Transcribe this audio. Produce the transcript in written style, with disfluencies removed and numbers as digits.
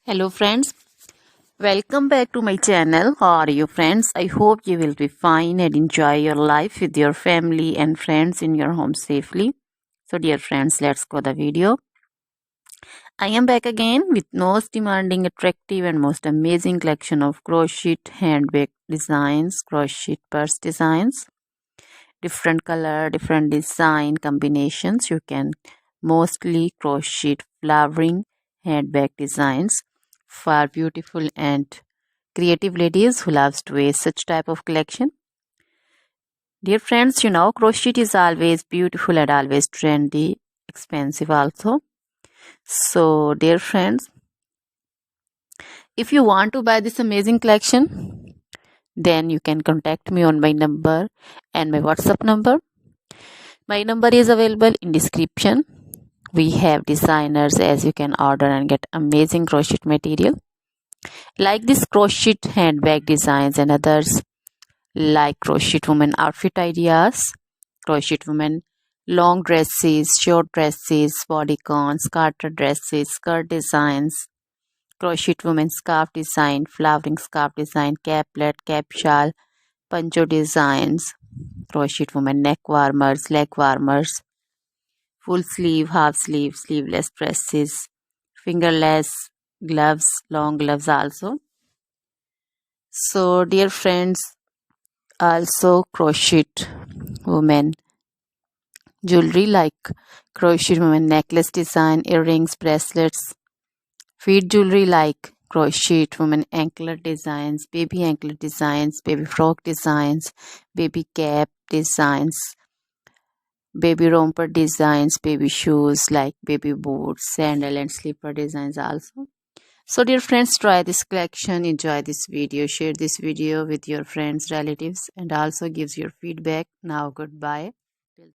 Hello friends, welcome back to my channel. How are you friends? I hope you will be fine and enjoy your life with your family and friends in your home safely. So dear friends, let's go the video. I am back again with most demanding, attractive and most amazing collection of crochet handbag designs, crochet purse designs, different color, different design combinations. You can mostly crochet flowering handbag designs for beautiful and creative ladies who loves to wear such type of collection. Dear friends, crochet is always beautiful and always trendy, expensive also. So dear friends, if you want to buy this amazing collection, then you can contact me on my number and my WhatsApp number. My number is available in description. We have designers as you can order and get amazing crochet material. Like this crochet handbag designs and others, like crochet woman outfit ideas, crochet woman long dresses, short dresses, bodycons, garter dresses, skirt designs, crochet woman scarf design, flowering scarf design, caplet, cap shawl, poncho designs, crochet woman neck warmers, leg warmers, full sleeve, half sleeve, sleeveless dresses, fingerless gloves, long gloves also. So dear friends, also crochet women jewelry like crochet women necklace design, earrings, bracelets, feet jewelry like crochet women anklet designs, baby frock designs, baby cap designs, baby romper designs, baby shoes like baby boots, sandal and slipper designs also. So dear friends, try this collection, enjoy this video, share this video with your friends, relatives and also gives your feedback. Now goodbye.